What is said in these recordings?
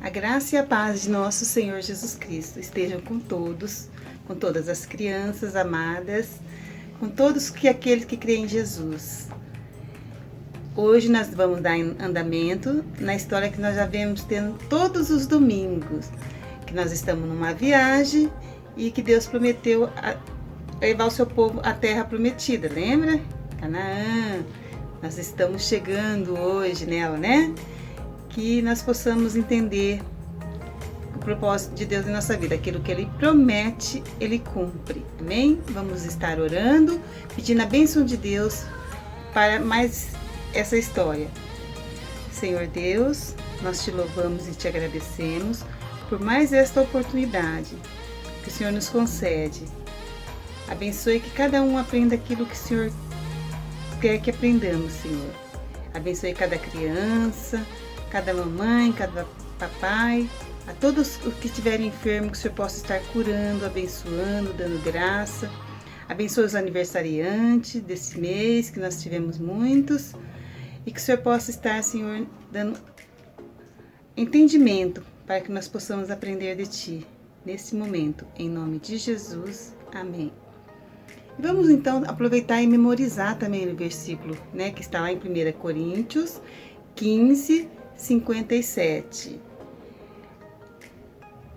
A graça e a paz de nosso Senhor Jesus Cristo estejam com todos, com todas as crianças amadas, com todos aqueles que creem em Jesus. Hoje nós vamos dar andamento na história que nós já vemos tendo todos os domingos, que nós estamos numa viagem e que Deus prometeu levar o seu povo à terra prometida, lembra? Canaã. Nós estamos chegando hoje nela, né? Que nós possamos entender o propósito de Deus em nossa vida. Aquilo que Ele promete, Ele cumpre. Amém? Vamos estar orando, pedindo a bênção de Deus para mais essa história. Senhor Deus, nós te louvamos e te agradecemos por mais esta oportunidade que o Senhor nos concede. Abençoe que cada um aprenda aquilo que o Senhor quer que aprendamos, Senhor. Abençoe cada criança, cada mamãe, cada papai, a todos os que estiverem enfermos, que o Senhor possa estar curando, abençoando, dando graça. Abençoe os aniversariantes desse mês, que nós tivemos muitos, e que o Senhor possa estar, Senhor, dando entendimento para que nós possamos aprender de Ti nesse momento. Em nome de Jesus, amém. E vamos então aproveitar e memorizar também o versículo, né, que está lá em 1 Coríntios 15, 57.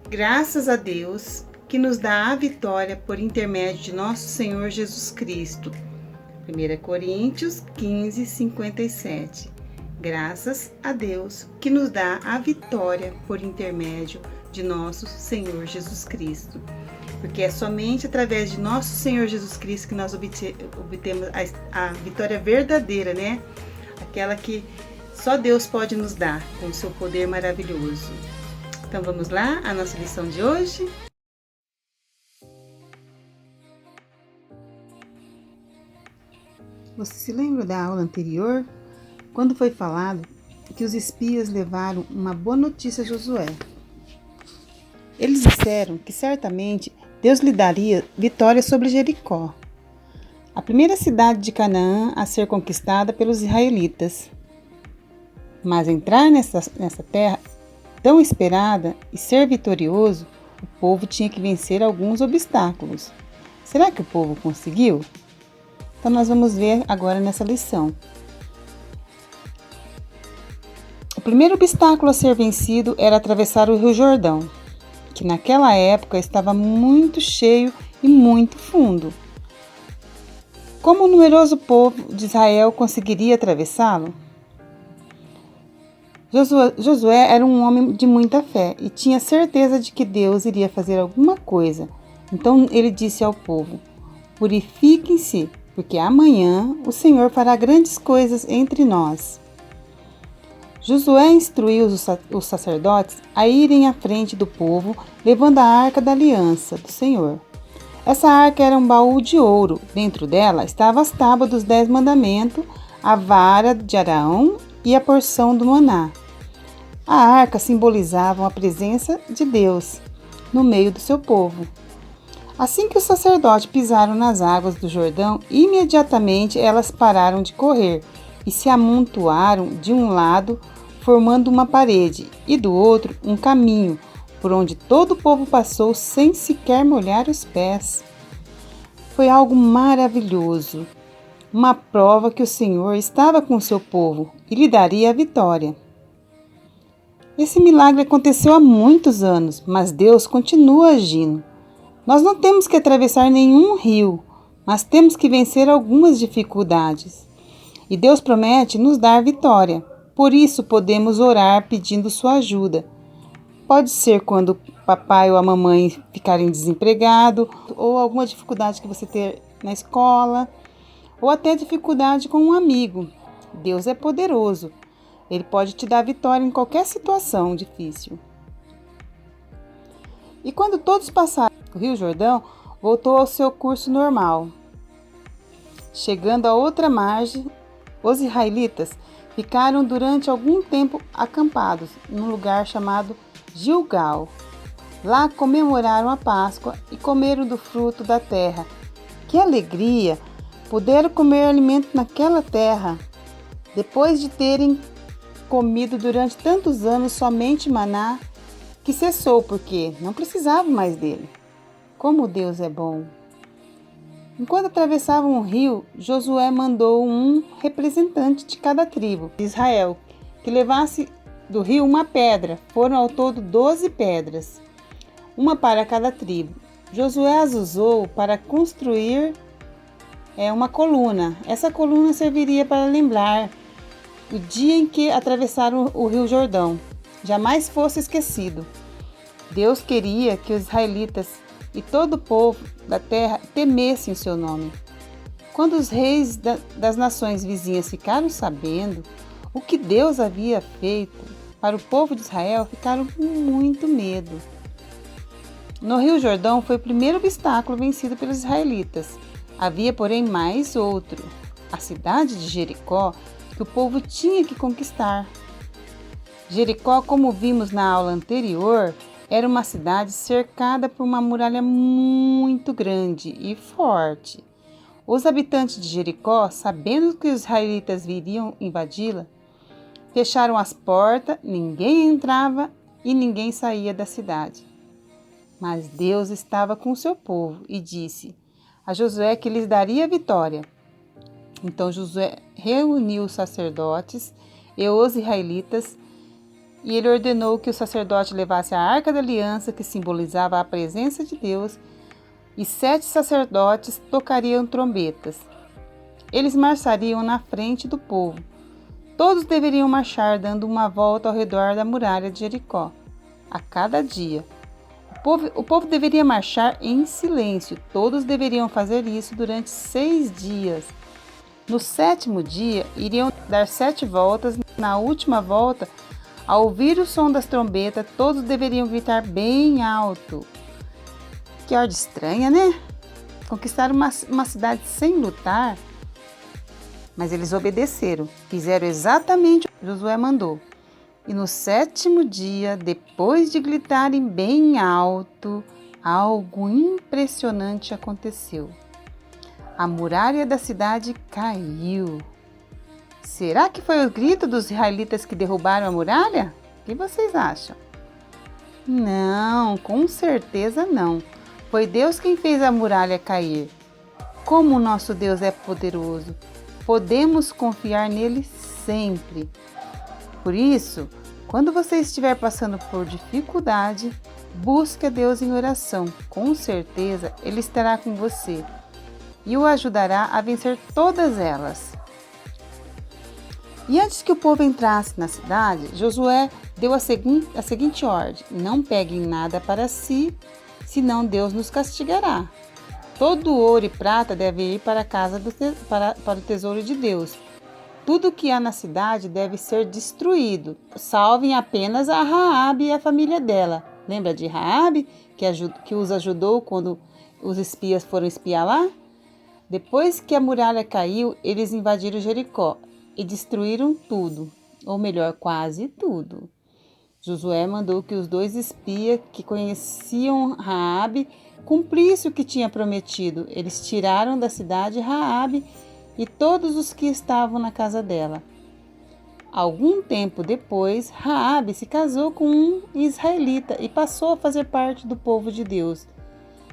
Graças a Deus que nos dá a vitória por intermédio de nosso Senhor Jesus Cristo. 1 Coríntios 15, 57. Graças a Deus que nos dá a vitória por intermédio de nosso Senhor Jesus Cristo. Porque é somente através de nosso Senhor Jesus Cristo que nós obtemos a vitória verdadeira, né? Aquela que só Deus pode nos dar com o seu poder maravilhoso. Então vamos lá, a nossa lição de hoje. Você se lembra da aula anterior, quando foi falado que os espias levaram uma boa notícia a Josué? Eles disseram que certamente Deus lhe daria vitória sobre Jericó, a primeira cidade de Canaã a ser conquistada pelos israelitas. Mas entrar nessa terra tão esperada e ser vitorioso, o povo tinha que vencer alguns obstáculos. Será que o povo conseguiu? Então nós vamos ver agora nessa lição. O primeiro obstáculo a ser vencido era atravessar o Rio Jordão, que naquela época estava muito cheio e muito fundo. Como o numeroso povo de Israel conseguiria atravessá-lo? Josué era um homem de muita fé e tinha certeza de que Deus iria fazer alguma coisa. Então ele disse ao povo: purifiquem-se, porque amanhã o Senhor fará grandes coisas entre nós. Josué instruiu os sacerdotes a irem à frente do povo, levando a arca da aliança do Senhor. Essa arca era um baú de ouro. Dentro dela estavam as tábuas dos 10 mandamentos, a vara de Arão e a porção do maná. A arca simbolizava a presença de Deus no meio do seu povo. Assim que os sacerdotes pisaram nas águas do Jordão, imediatamente elas pararam de correr e se amontoaram de um lado, formando uma parede, e do outro um caminho, por onde todo o povo passou sem sequer molhar os pés. Foi algo maravilhoso, uma prova que o Senhor estava com o seu povo e lhe daria a vitória. Esse milagre aconteceu há muitos anos, mas Deus continua agindo. Nós não temos que atravessar nenhum rio, mas temos que vencer algumas dificuldades. E Deus promete nos dar vitória. Por isso podemos orar pedindo sua ajuda. Pode ser quando o papai ou a mamãe ficarem desempregados, ou alguma dificuldade que você ter na escola, ou até dificuldade com um amigo. Deus é poderoso. Ele pode te dar vitória em qualquer situação difícil. E quando todos passaram o Rio Jordão, voltou ao seu curso normal. Chegando à outra margem, os israelitas ficaram durante algum tempo acampados num lugar chamado Gilgal. Lá comemoraram a Páscoa e comeram do fruto da terra. Que alegria! Puderam comer alimento naquela terra. Depois de terem comido durante tantos anos somente maná, que cessou, porque não precisavam mais dele. Como Deus é bom! Enquanto atravessavam o rio, Josué mandou um representante de cada tribo de Israel que levasse do rio uma pedra. Foram ao todo 12 pedras, uma para cada tribo. Josué as usou para construir uma coluna. Essa coluna serviria para lembrar o dia em que atravessaram o rio Jordão. Jamais fosse esquecido. Deus queria que os israelitas e todo o povo da terra temessem o seu nome. Quando os reis das nações vizinhas ficaram sabendo o que Deus havia feito para o povo de Israel, ficaram com muito medo. No Rio Jordão foi o primeiro obstáculo vencido pelos israelitas. Havia, porém, mais outro: a cidade de Jericó, que o povo tinha que conquistar. Jericó, como vimos na aula anterior, era uma cidade cercada por uma muralha muito grande e forte. Os habitantes de Jericó, sabendo que os israelitas viriam invadi-la, fecharam as portas, ninguém entrava e ninguém saía da cidade. Mas Deus estava com o seu povo e disse a Josué que lhes daria a vitória. Então Josué reuniu os sacerdotes e os israelitas e ele ordenou que o sacerdote levasse a arca da aliança, que simbolizava a presença de Deus, e 7 sacerdotes tocariam trombetas. Eles marchariam na frente do povo. Todos deveriam marchar dando uma volta ao redor da muralha de Jericó, a cada dia. O povo deveria marchar em silêncio. Todos deveriam fazer isso durante 6 dias. No 7º dia, iriam dar 7 voltas. Na última volta, ao ouvir o som das trombetas, todos deveriam gritar bem alto. Que ordem estranha, né? Conquistar uma cidade sem lutar. Mas eles obedeceram, fizeram exatamente o que Josué mandou. E no 7º dia, depois de gritarem bem alto, algo impressionante aconteceu. A muralha da cidade caiu. Será que foi o grito dos israelitas que derrubaram a muralha? O que vocês acham? Não, com certeza não. Foi Deus quem fez a muralha cair. Como o nosso Deus é poderoso, podemos confiar nele sempre. Por isso, quando você estiver passando por dificuldade, busque a Deus em oração. Com certeza, Ele estará com você e o ajudará a vencer todas elas. E antes que o povo entrasse na cidade, Josué deu a seguinte ordem: não peguem nada para si, senão Deus nos castigará. Todo ouro e prata deve ir para a casa para o tesouro de Deus. Tudo que há na cidade deve ser destruído. Salvem apenas a Raabe e a família dela. Lembra de Raabe, que os ajudou quando os espias foram espiar lá? Depois que a muralha caiu, eles invadiram Jericó e destruíram tudo, ou melhor, quase tudo. Josué mandou que os 2 espias que conheciam Raabe cumprissem o que tinha prometido. Eles tiraram da cidade Raabe e todos os que estavam na casa dela. Algum tempo depois, Raabe se casou com um israelita e passou a fazer parte do povo de Deus.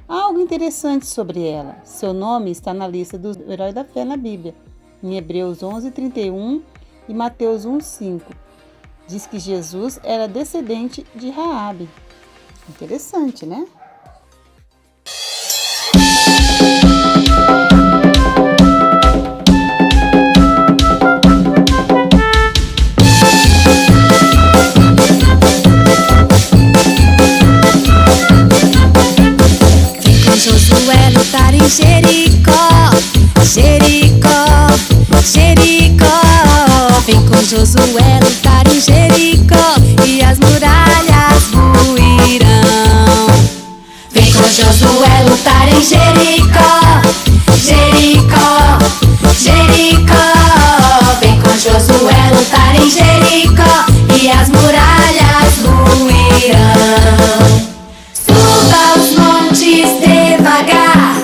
Há algo interessante sobre ela. Seu nome está na lista dos heróis da fé na Bíblia, em Hebreus 11:31 e Mateus 1:5. Diz que Jesus era descendente de Raabe. Interessante, né? Josué lutar em Jericó, Jericó, Jericó. Vem com Josué lutar em Jericó e as muralhas ruirão. Vem com Josué lutar em Jericó, Jericó, Jericó. Vem com Josué lutar em Jericó e as muralhas ruirão. Suba os montes devagar,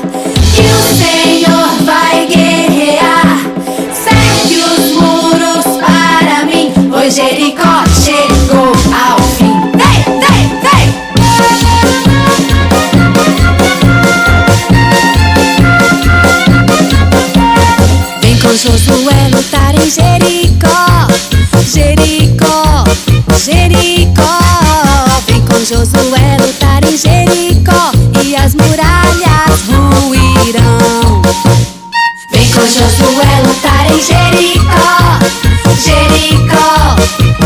que o Senhor vai guerrear. Cerque os muros para mim, pois Jericó chegou ao fim. Vem, vem, vem! Jericó. Vem com Josué lutar em Jericó e as muralhas ruirão. Vem com Josué lutar em Jericó, Jericó,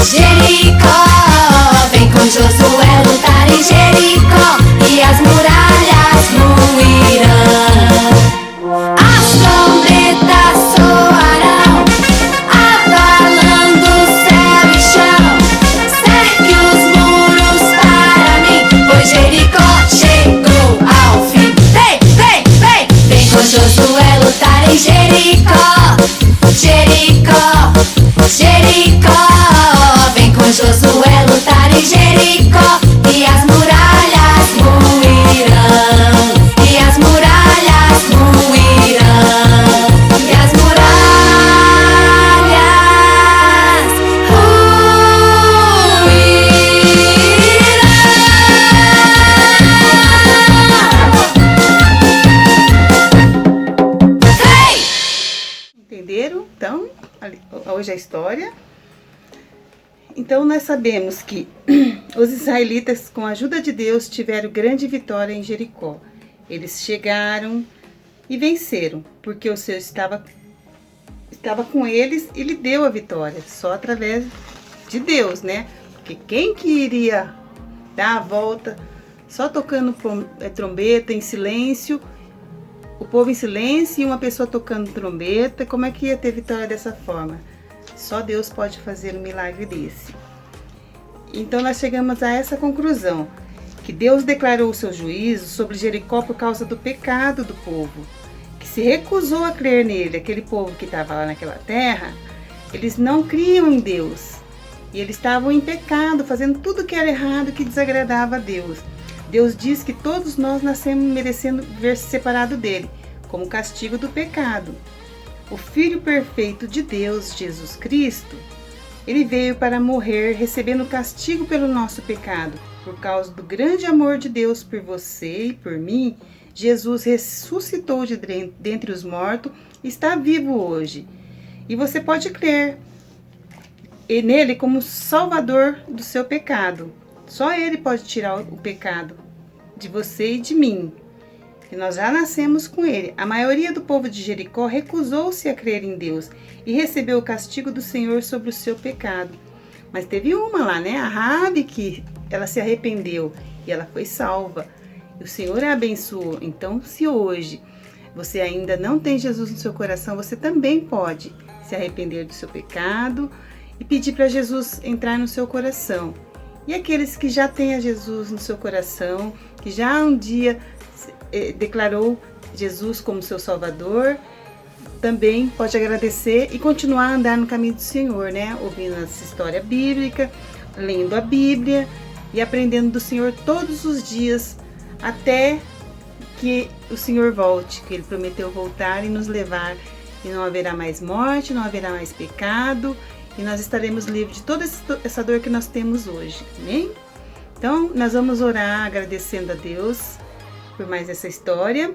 Jericó. Vem com Josué lutar em Jericó e as muralhas ruirão. As trombetas soarão, abalando céu e chão. Cerque os muros para mim, pois Jericó chegou ao fim. Vem, vem, vem! Vem com Josué lutar em Jericó, Jericó, Jericó. Vem com Josué lutar em Jericó e as muralhas ruirão. E as muralhas ruirão. E as muralhas ruirão. Hey! Entenderam? Então, hoje a história. Então, nós sabemos que os israelitas, com a ajuda de Deus, tiveram grande vitória em Jericó. Eles chegaram e venceram, porque o Senhor estava com eles e lhe deu a vitória, só através de Deus, né? Porque quem que iria dar a volta só tocando trombeta em silêncio, o povo em silêncio e uma pessoa tocando trombeta, como é que ia ter vitória dessa forma? Só Deus pode fazer um milagre desse. Então nós chegamos a essa conclusão, que Deus declarou o seu juízo sobre Jericó por causa do pecado do povo, que se recusou a crer nele. Aquele povo que estava lá naquela terra, eles não criam em Deus. E eles estavam em pecado, fazendo tudo que era errado, que desagradava a Deus. Deus diz que todos nós nascemos merecendo ver separado dele, como castigo do pecado. O Filho perfeito de Deus, Jesus Cristo, ele veio para morrer, recebendo castigo pelo nosso pecado. Por causa do grande amor de Deus por você e por mim, Jesus ressuscitou de dentre os mortos e está vivo hoje. E você pode crer nele como Salvador do seu pecado. Só ele pode tirar o pecado de você e de mim. Que nós já nascemos com ele. A maioria do povo de Jericó recusou-se a crer em Deus e recebeu o castigo do Senhor sobre o seu pecado. Mas teve uma lá, né? A Raabe, que ela se arrependeu e ela foi salva. E o Senhor a abençoou. Então, se hoje você ainda não tem Jesus no seu coração, você também pode se arrepender do seu pecado e pedir para Jesus entrar no seu coração. E aqueles que já têm a Jesus no seu coração, que já um dia declarou Jesus como seu Salvador, também pode agradecer e continuar a andar no caminho do Senhor, né? Ouvindo essa história bíblica, lendo a Bíblia e aprendendo do Senhor todos os dias, até que o Senhor volte, que Ele prometeu voltar e nos levar, e não haverá mais morte, não haverá mais pecado, e nós estaremos livres de toda essa dor que nós temos hoje, amém? Então, nós vamos orar agradecendo a Deus por mais essa história,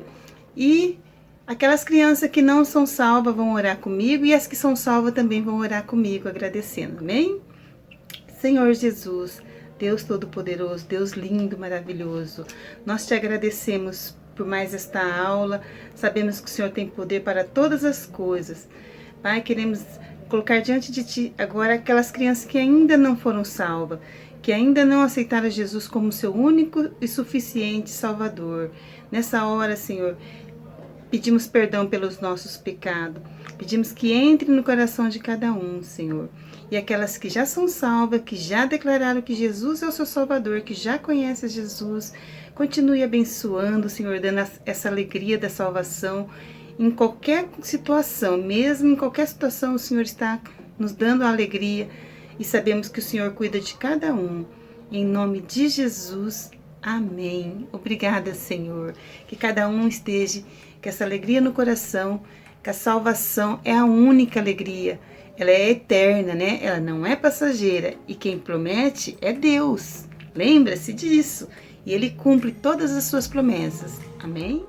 e aquelas crianças que não são salvas vão orar comigo, e as que são salvas também vão orar comigo, agradecendo, amém? Senhor Jesus, Deus Todo-Poderoso, Deus lindo, maravilhoso, nós te agradecemos por mais esta aula, sabemos que o Senhor tem poder para todas as coisas. Pai, queremos colocar diante de Ti agora aquelas crianças que ainda não foram salvas, que ainda não aceitaram Jesus como seu único e suficiente Salvador. Nessa hora, Senhor, pedimos perdão pelos nossos pecados, pedimos que entre no coração de cada um, Senhor. E aquelas que já são salvas, que já declararam que Jesus é o seu Salvador, que já conhecem Jesus, continue abençoando, Senhor, dando essa alegria da salvação em qualquer situação, mesmo em qualquer situação o Senhor está nos dando a alegria e sabemos que o Senhor cuida de cada um. Em nome de Jesus, amém. Obrigada, Senhor, que cada um esteja com essa alegria no coração, que a salvação é a única alegria, ela é eterna, né? Ela não é passageira e quem promete é Deus. Lembra-se disso. E Ele cumpre todas as suas promessas. Amém?